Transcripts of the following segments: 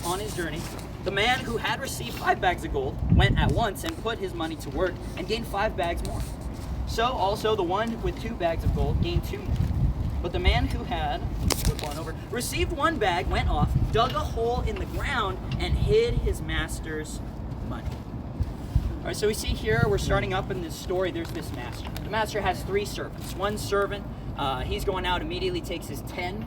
on his journey. The man who had received 5 bags of gold went at once and put his money to work and gained 5 bags more. So also the one with 2 bags of gold gained 2 more. But the man who had, flip on over, received 1 bag, went off, dug a hole in the ground, and hid his master's money. All right, so we see here, we're starting up in this story, there's this master. The master has 3 servants. One servant, he's going out, immediately takes the 10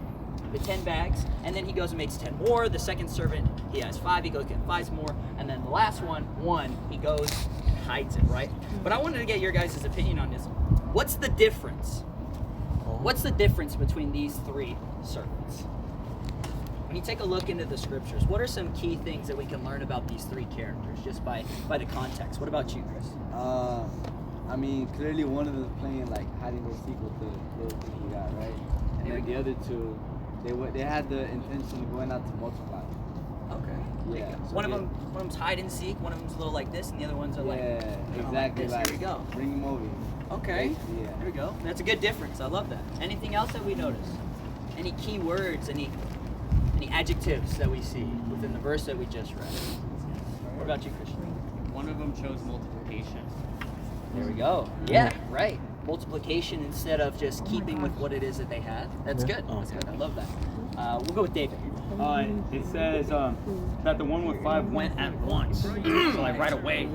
bags, and then he goes and makes 10 more. The second servant, he has 5, he goes get 5 more, and then the last one, he goes and hides it, right? But I wanted to get your guys' opinion on this. What's the difference? What's the difference between these 3 servants? When you take a look into the scriptures, what are some key things that we can learn about these 3 characters just by the context? What about you, Chris? I mean, clearly one of them playing like hide and go seek with the little thing he got, right? And then the other 2, they had the intention of going out to multiply. Okay. Yeah. So one of them's hide and seek. One of them's a little like this, and the other ones are like exactly. Like this. Here we go. Bring him over. Okay. Yeah. There we go. That's a good difference. I love that. Anything else that we notice? Any key words? Any adjectives that we see within the verse that we just read? What about you, Christian? One of them chose multiplication. There we go. Yeah, right. Multiplication instead of just keeping with what it is that they had. That's good. That's good. I love that. We'll go with David. It says that the one with 5 went at once. So like right away.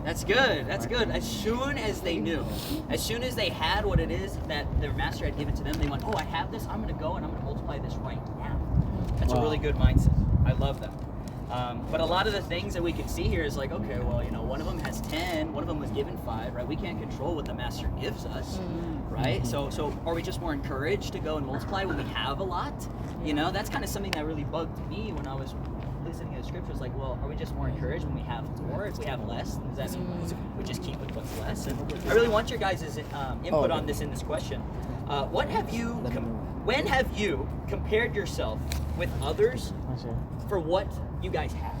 That's good. That's good. As soon as they knew, as soon as they had what it is that their master had given to them, they went, oh, I have this. I'm going to go and I'm going to multiply this right now. That's a really good mindset. I love that. But a lot of the things that we can see here is like, okay, well, you know, one of them has 10, one of them was given 5, right? We can't control what the master gives us, right? So are we just more encouraged to go and multiply when we have a lot? You know, that's kind of something that really bugged me when I was listening to the scriptures. Like, well, are we just more encouraged when we have more? If we have less, does that mean we just keep with what's less? And I really want your guys' input on this in this question. When have you compared yourself with others for what you guys have?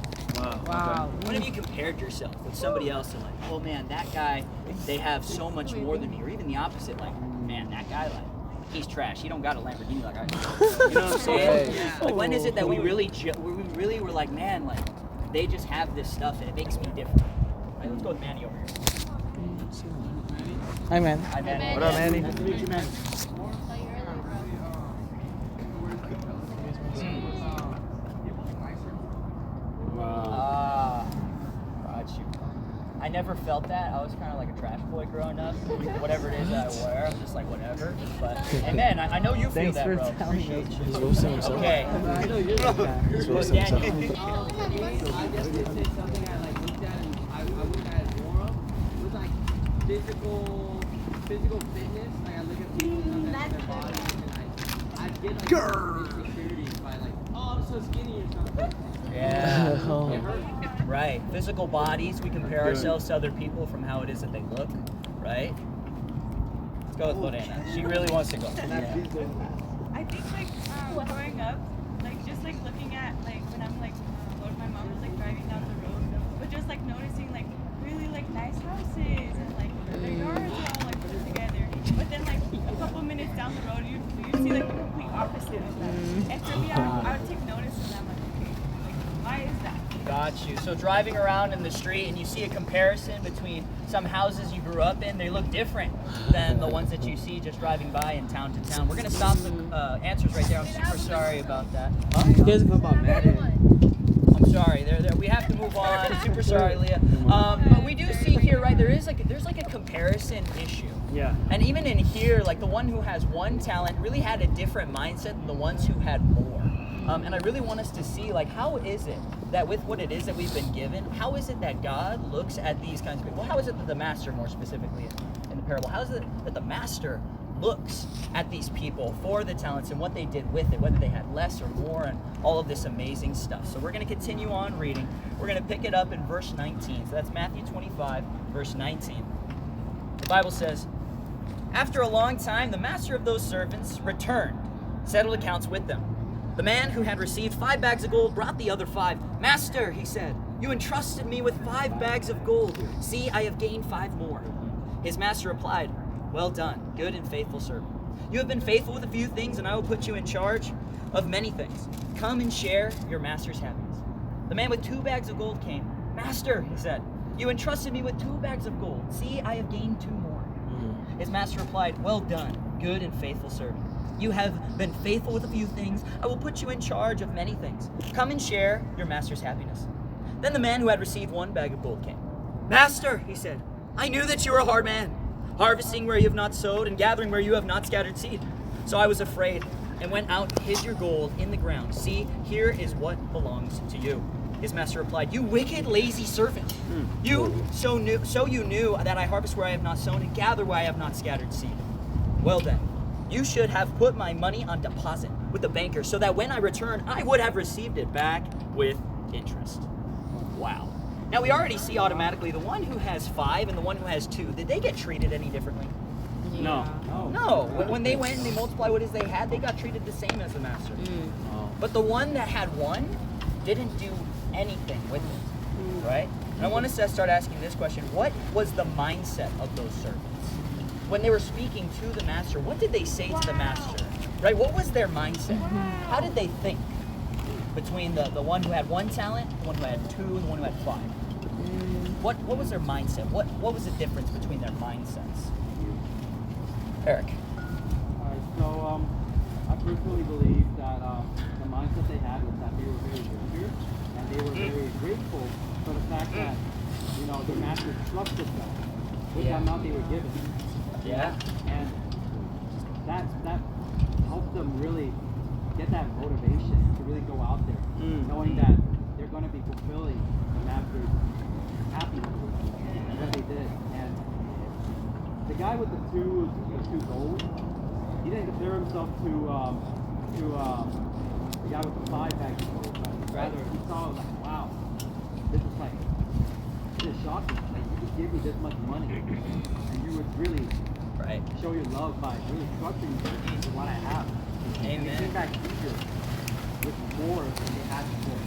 Wow. When have you compared yourself with somebody else and like, oh man, that guy, they have so much more than me, or even the opposite, like, man, that guy, like, he's trash. He don't got a Lamborghini like I do. You know what I'm saying? Like, when is it that we really were like, man, like, they just have this stuff and it makes me different? Right, let's go with Manny over here. Hi, man. Hi, Manny. What up, Manny? Nice to meet you, Manny. Got you. I never felt that. I was kind of like a trash boy growing up. Whatever it is that I wear, I'm just like whatever. But and man, I know you feel that, bro. Appreciate you. He's roasting himself. Okay. He's roasting himself. I guess this is something I like looked at and I wish I had more of. It was like physical fitness. Like I look at people and their bodies and I get like insecurities by like, oh, I'm so skinny or something. Yeah. It hurts. Right. Physical bodies. We compare ourselves to other people from how it is that they look. Right. Let's go with Lorena. She really wants to go. I think like growing up, like just like looking at like when I'm like when my mom was like driving down the road, but just like noticing like really like nice houses and like their yards are all like put together. But then like a couple minutes down the road, you see like the complete opposite of that. And for me, I would take notice of that. Like, okay, like why is that? Got you. So driving around in the street and you see a comparison between some houses you grew up in, they look different than the ones that you see just driving by in town to town. We're going to stop the answers right there. I'm super sorry about that. You guys know about Madden? I'm sorry. We have to move on. Super sorry, Leah. But we do see here, right, there's like a comparison issue. Yeah. And even in here, like the one who has 1 talent really had a different mindset than the ones who had more. And I really want us to see, like, how is it that with what it is that we've been given, how is it that God looks at these kinds of people? How is it that the master, more specifically in the parable, how is it that the master looks at these people for the talents and what they did with it, whether they had less or more, and all of this amazing stuff? So we're going to continue on reading. We're going to pick it up in verse 19. So that's Matthew 25, verse 19. The Bible says, after a long time, the master of those servants returned, settled accounts with them. The man who had received 5 bags of gold brought the other 5. Master, he said, you entrusted me with 5 bags of gold. See, I have gained 5 more. His master replied, well done, good and faithful servant. You have been faithful with a few things, and I will put you in charge of many things. Come and share your master's happiness. The man with 2 bags of gold came. Master, he said, you entrusted me with 2 bags of gold. See, I have gained 2 more. His master replied, well done, good and faithful servant. You have been faithful with a few things. I will put you in charge of many things. Come and share your master's happiness. Then the man who had received 1 bag of gold came. Master, he said, I knew that you were a hard man, harvesting where you have not sowed and gathering where you have not scattered seed. So I was afraid and went out and hid your gold in the ground. See, here is what belongs to you. His master replied, you wicked, lazy servant. So you knew that I harvest where I have not sown and gather where I have not scattered seed. Well then, you should have put my money on deposit with the banker so that when I return, I would have received it back with interest. Wow. Now we already see automatically the one who has 5 and the one who has 2. Did they get treated any differently? No. No. When they went and they multiplied what is they had, they got treated the same as the master. But the one that had 1 didn't do anything with it, right? And I want us to start asking this question. What was the mindset of those servants? When they were speaking to the master, what did they say to the master? Right? What was their mindset? How did they think? Between the one who had 1 talent, the one who had 2, and the one who had 5. What was their mindset? What was the difference between their mindsets? Eric. Alright, so I personally believe that the mindset they had was that they were very eager and they were very grateful for the fact that, you know, the master trusted them with the amount they were given. Yeah. And that helped them really get that motivation to really go out there, knowing that they're going to be fulfilling the master's happiness with what they did. And the guy with the two gold, he didn't compare himself to the guy with the 5 bags of gold. Rather, he saw like, wow, this is shocking. Like, you could give me this much money, and you would really show your love by really trusting me with what I have. And they came back eager with more than they had before.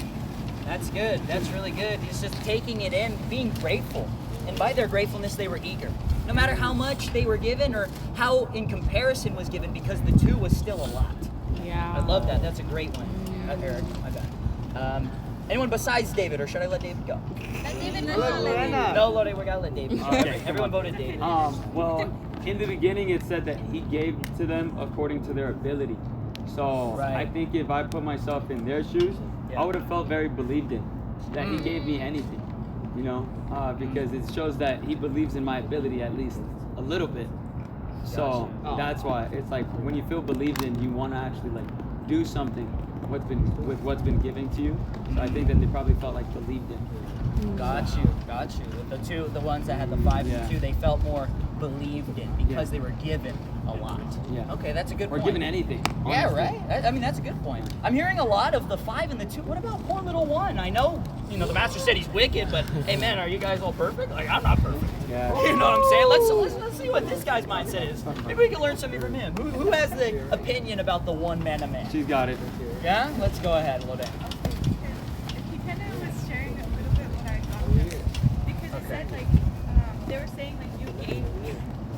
That's good. That's really good. It's just taking it in, being grateful. And by their gratefulness, they were eager. No matter how much they were given or how in comparison was given, because the 2 was still a lot. Yeah. I love that. That's a great one. Eric, my bad. Anyone besides David, or should I let David go? Let David No, Lorena, we gotta let David go. Everyone voted David. Well, in the beginning it said that he gave to them according to their ability. So I think if I put myself in their shoes, I would have felt very believed in, that he gave me anything, you know, because it shows that he believes in my ability at least a little bit. So that's why it's like when you feel believed in, you want to actually like do something with what's been given to you. So I think that they probably felt like believed in. Got you. With the ones that had the 5 and 2, they felt more believed in because they were given a lot. Yeah. Okay, that's a good point. Or given anything. Yeah, honestly. right? I mean, that's a good point. I'm hearing a lot of the 5 and the 2. What about poor little 1? I know, the master said he's wicked, but hey, man, are you guys all perfect? Like, I'm not perfect. Yeah. You know what I'm saying? Let's see what this guy's mindset is. Maybe we can learn something from him. Who has the opinion about the one man a man? She's got it. Yeah? Let's go ahead, Lorena. He kind of was sharing a little bit what I got from it. Because it said, like, they were saying, like, you gave me.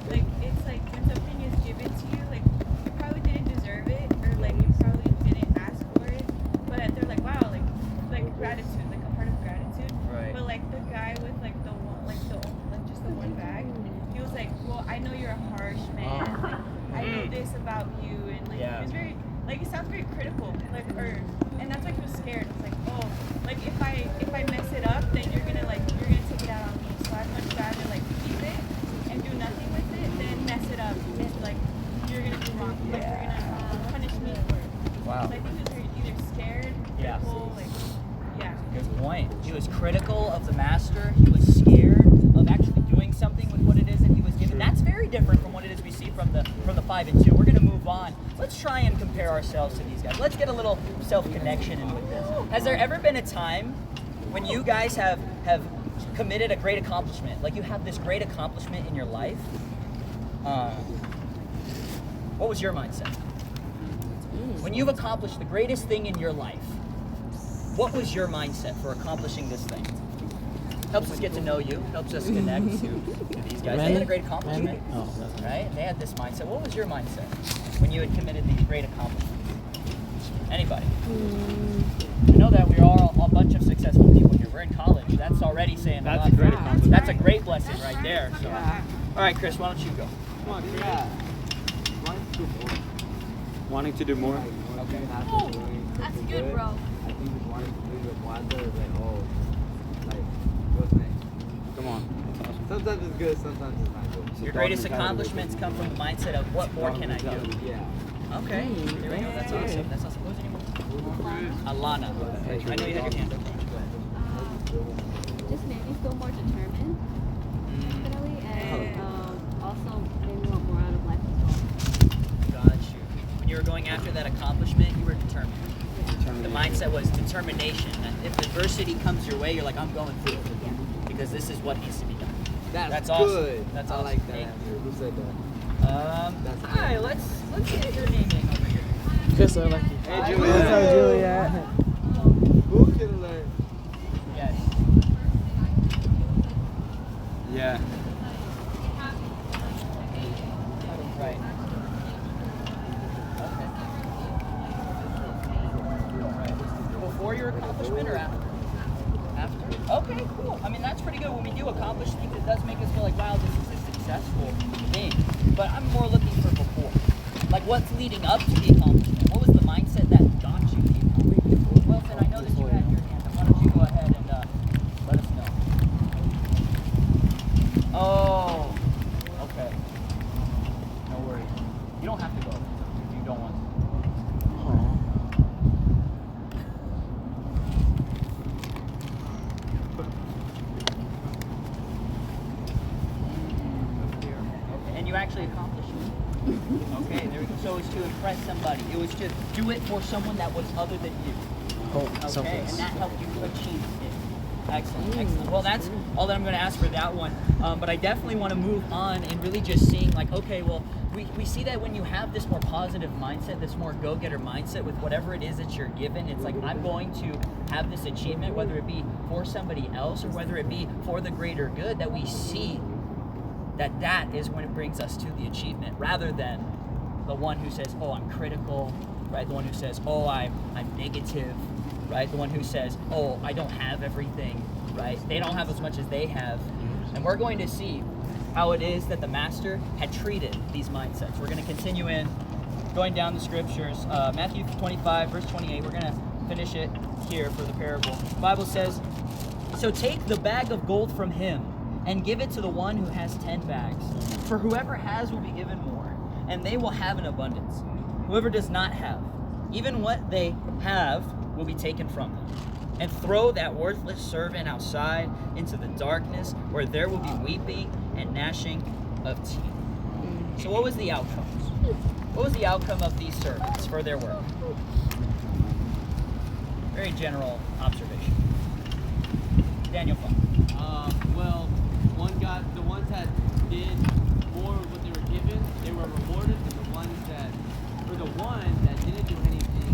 Like, it's like when something is given to you, like, you probably didn't deserve it, or, like, you probably didn't ask for it. But they're like, wow, like gratitude, like a part of gratitude. Right. But, like, the guy with, like, the one, like, just the 1 bag, he was like, well, I know you're a harsh man. Like, I know this about you. And, like, he was very, like, it sounds very critical. Like, and that's why he was scared. It's like, oh, like, if I mess it up, then you're gonna take it out on me. So I'd much rather, like, keep it and do nothing with it than mess it up. And, like, you're gonna do wrong. Like, you're gonna punish me for it. Wow. So I think he was very either scared, critical, like, Good point. He was critical of the master. He was scared of actually doing something with what it is that he was given. That's very different from what it is we see from the 5 and 2. We're going to move on. Let's try and compare ourselves to these guys. Let's get a little self-connection in with this. Has there ever been a time when you guys have committed a great accomplishment? Like you have this great accomplishment in your life? What was your mindset? When you've accomplished the greatest thing in your life, what was your mindset for accomplishing this thing? Helps us get to know you, helps us connect to these guys. They had a great accomplishment, right? They had this mindset. What was your mindset when you had committed these great accomplishments? Anybody? I know that we are all a bunch of successful successful people here. We're in college. That's already saying That's a lot. a great accomplishment. That's a great blessing right there. So, all right, Chris, why don't you go? Come on, yeah. Wanting to do more. Wanting to do more. Okay. That's good, bro. I think just wanting to do it more is like, oh, like, what's next? Come on. That's awesome. Sometimes it's good, sometimes it's not good. Your greatest accomplishments come from the mindset of what more can I do? Yeah. Okay, there we go. That's awesome. That's awesome. What was your name? Alana. I know you had your hand up. Go ahead. Just made me feel more determined, definitely, and also made me want more out of life as well. Got you. When you were going after that accomplishment, you were determined. The mindset was determination. That if adversity comes your way, you're like, I'm going through it. Yeah. Because this is what needs to be done. That's awesome. good. That's I awesome. like that Thank answer. Who said that? That's Hi, let's get your name in over here. Chris look like you. Hey, What's Juliet. up, Juliet? Who can learn? Yes. Yeah. Right. Okay. Before your accomplishment or after? After. Okay, cool. I mean, that's pretty good. When we do accomplish things, it does make us feel like, wow, this is a successful thing. But I'm more looking for before. Like, what's leading up to the accomplishment? What was the mindset that got you the accomplishment? Wilson, I know that you had your hand up. Why don't you go ahead and let us know? Oh, okay. No worries. You don't have to go if you don't want to. Okay, and you actually accomplished it. Okay, there we go. So it was to impress somebody. It was to do it for someone that was other than you. Oh, Okay, and that helped you achieve it. Excellent, excellent. Well, that's all that I'm going to ask for that one. But I definitely want to move on and really just seeing like, okay, well, we see that when you have this more positive mindset, this more go-getter mindset with whatever it is that you're given, it's like, I'm going to have this achievement, whether it be for somebody else or whether it be for the greater good, that we see that is when it brings us to the achievement, rather than the one who says, oh, I'm critical, right? The one who says, oh, I'm negative, right? The one who says, oh, I don't have everything, right? They don't have as much as they have. And we're going to see how it is that the master had treated these mindsets. We're going to continue in going down the scriptures. Matthew 25, verse 28. We're going to finish it here for the parable. The Bible says, so take the bag of gold from him and give it to the one who has 10 bags. For whoever has will be given more, and they will have an abundance. Whoever does not have, even what they have will be taken from them. And throw that worthless servant outside into the darkness, where there will be weeping and gnashing of teeth. So what was the outcome? What was the outcome of these servants for their work? Very general observation. Daniel Funk. Well, the ones that did more of what they were given, they were rewarded, and the one that didn't do anything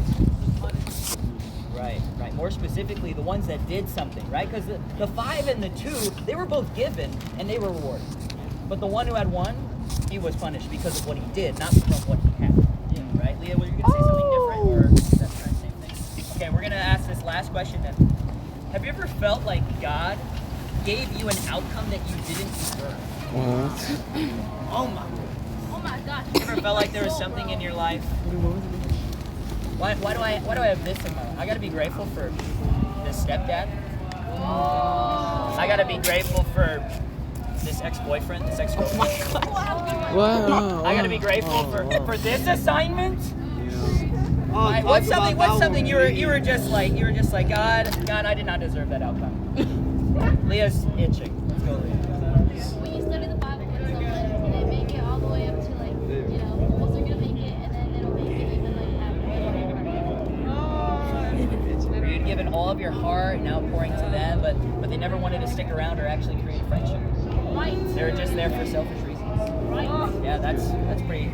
was punished. Right. More specifically, the ones that did something, right? Because the 5 and the 2, they were both given and they were rewarded. But the one who had 1, he was punished because of what he did, not from what he had. Yeah. Right? Leah, were you going to say something different, or is that the same thing? Okay, we're going to ask this last question then. Have you ever felt like God gave you an outcome that you didn't deserve? Oh my gosh. You ever felt like there was something in your life? Why do I have this in my life? I gotta be grateful for this stepdad. I gotta be grateful for this ex-boyfriend, this ex-girlfriend. Wow. I gotta be grateful for this assignment. Oh, What's something you were just like God, I did not deserve that outcome. Leah's itching. Let's go, Leah. When you study the Bible with someone and they make it all the way up to like, almost they're gonna make it and then they don't make it even like halfway. Where you'd given all of your heart and outpouring to them, but they never wanted to stick around or actually create a friendship. Right. They were just there for selfish reasons. Right. Yeah, that's pretty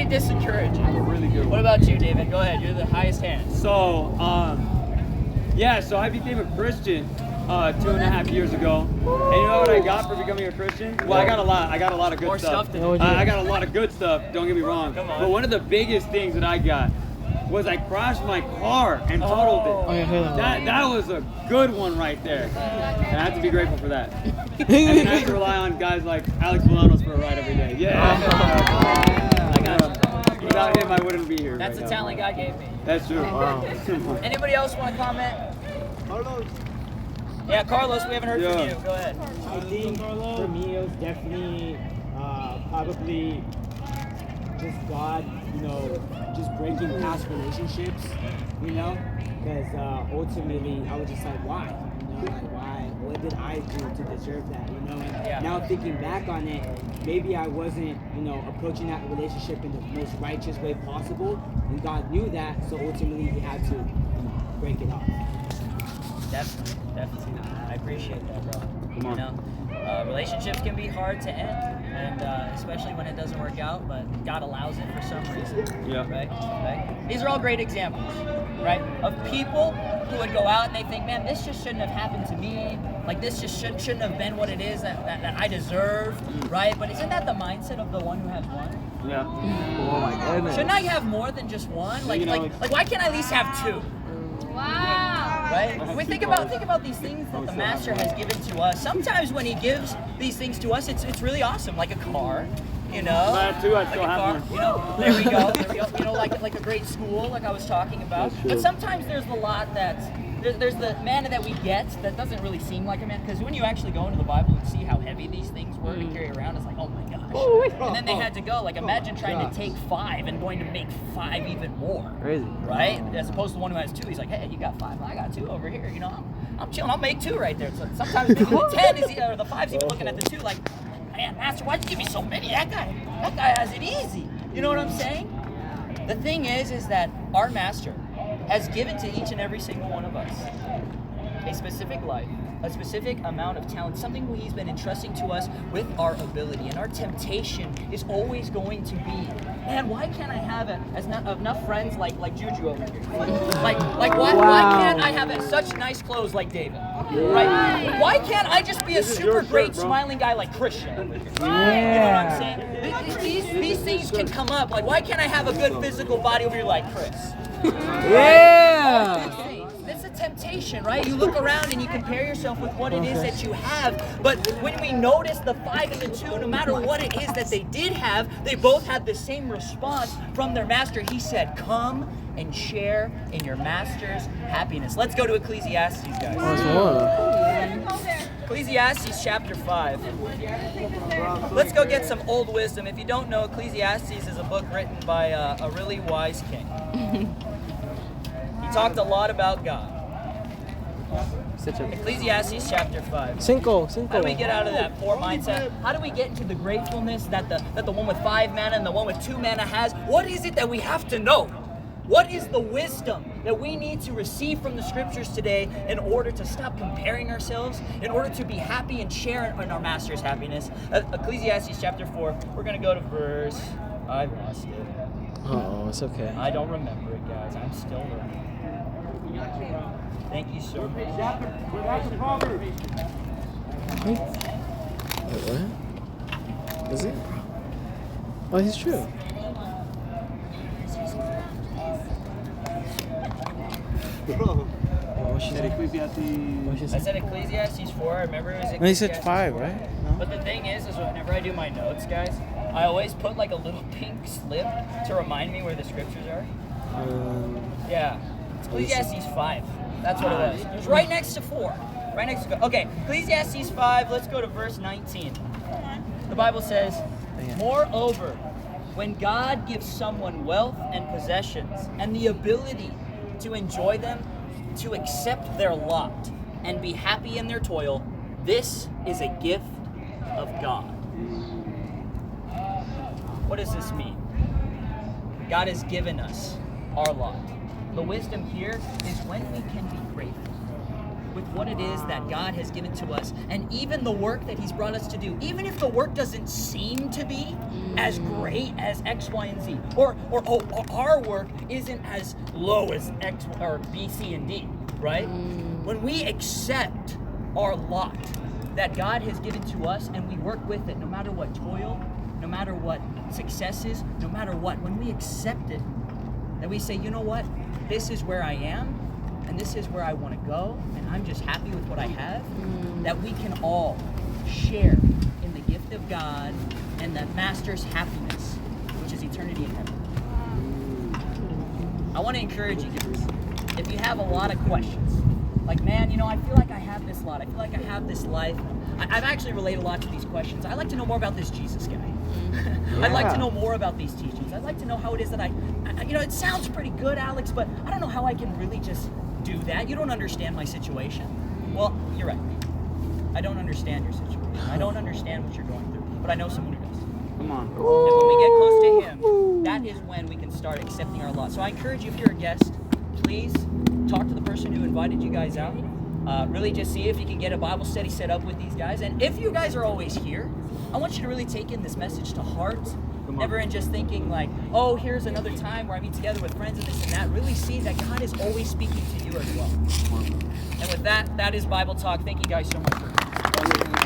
discouraging. A really good What one. about you, David? Go ahead. You're the highest hand. So, so I became a Christian 2.5 years ago. And you know what I got for becoming a Christian? Well, I got a lot of good More stuff stuff. to do. I got a lot of good stuff, don't get me wrong. Come on. But one of the biggest things that I got was I crashed my car and totaled it. Oh, yeah, heard that. That was a good one right there. And I have to be grateful for that. And then I have to rely on guys like Alex Bolanos for a ride every day. Yeah. I got you. Without him, I wouldn't be here. That's right the now. talent God gave me. That's true. Wow. Anybody else want to comment? Carlos. Yeah, Carlos, we haven't heard from you. Go ahead. I think for me it was definitely probably just God, just breaking past relationships, because ultimately I was just like, why? Why? What did I do to deserve that? And now thinking back on it, maybe I wasn't, approaching that relationship in the most righteous way possible, and God knew that, so ultimately He had to break it off. Definitely. I appreciate that, bro. Come on. Relationships can be hard to end, and especially when it doesn't work out, but God allows it for some reason. Yeah. Right? These are all great examples, right? Of people who would go out and they think, man, this just shouldn't have happened to me. Like, this just shouldn't have been what it is that I deserve, right? But isn't that the mindset of the one who has one? Yeah. Oh my goodness. Shouldn't I have more than just one? Like why can't I at least have two? Wow. Right? We think about these things that the Master has given to us. Sometimes when He gives these things to us, it's really awesome, like a car, If I had two, I'd like still a car, have one. there we go. Like a great school, like I was talking about. That's true. But sometimes there's the lot there's the manna that we get that doesn't really seem like a man, because when you actually go into the Bible and see how heavy these things were to carry around, it's like, oh my gosh. And then they had to go. Like, imagine trying to take 5 and going to make 5 even more. Crazy. Right? As opposed to the one who has 2, he's like, hey, you got 5, I got 2 over here. I'm chilling. I'll make 2 right there. So sometimes maybe the 10 is or the 5's even looking at the 2 like, man, Master, why'd you give me so many? That guy has it easy. You know what I'm saying? The thing is that our Master has given to each and every single one of us a specific life, a specific amount of talent, something He's been entrusting to us with our ability. And our temptation is always going to be, man, why can't I have enough friends like Juju over here? Why can't I have such nice clothes like David? Right? Why can't I just be a super great smiling guy like Christian over here? You know what I'm saying? These things can come up. Like, why can't I have a good physical body over here like Chris? Yeah. It's a temptation, right? You look around and you compare yourself with what it is that you have. But when we notice the 5 and the 2, no matter what it is that they did have, they both had the same response from their Master. He said, come and share in your Master's happiness. Let's go to Ecclesiastes, guys. Ecclesiastes chapter 5. Let's go get some old wisdom. If you don't know, Ecclesiastes is a book written by a really wise king. He talked a lot about God. Ecclesiastes chapter 5. Cinco. How do we get out of that poor mindset? How do we get into the gratefulness that the one with 5 mana and the one with 2 mana has? What is it that we have to know? What is the wisdom that we need to receive from the scriptures today in order to stop comparing ourselves, in order to be happy and share in our Master's happiness? Ecclesiastes chapter 4, we're going to go to verse... I lost it. Oh, it's okay. I don't remember it, guys. I'm still learning. Thank you so much. Wait, what? Is it? Oh, it's true. I said Ecclesiastes 4. I remember it was No, you said Ecclesiastes 5, 4. right? But the thing is whenever I do my notes, guys, I always put like a little pink slip to remind me where the scriptures are. Yeah. It's Ecclesiastes 5. That's what it was. It was right next to 4. Right next to... Okay, Ecclesiastes 5. Let's go to verse 19. The Bible says, moreover, when God gives someone wealth and possessions and the ability to enjoy them, to accept their lot and be happy in their toil, this is a gift of God. What does this mean? God has given us our lot. The wisdom here is when we can be grateful with what it is that God has given to us, and even the work that He's brought us to do, even if the work doesn't seem to be as great as X, Y, and Z, or our work isn't as low as X or B, C, and D, right? When we accept our lot that God has given to us and we work with it, no matter what toil, no matter what success is, no matter what, when we accept it, That we say, you know what? This is where I am, and this is where I want to go, and I'm just happy with what I have. That we can all share in the gift of God and the Master's happiness, which is eternity in heaven. I want to encourage you guys, if you have a lot of questions, like, man, you know, I feel like I have this lot. I feel like I have this life. I've actually related a lot to these questions. I'd like to know more about this Jesus guy. I'd like to know more about these teachings. I'd like to know how it is that I, you know, it sounds pretty good, Alex, but I don't know how I can really just do that. You don't understand my situation. Well, you're right. I don't understand your situation. I don't understand what you're going through, but I know someone who does. Come on. And when we get close to him, that is when we can start accepting our lot. So I encourage you, if you're a guest, please talk to the person who invited you guys out. Really just see if you can get a Bible study set up with these guys. And if you guys are always here, I want you to really take in this message to heart. Never in just thinking like, oh, here's another time where I meet together with friends and this and that. Really see that God is always speaking to you as well. And with that, that is Bible Talk. Thank you guys so much for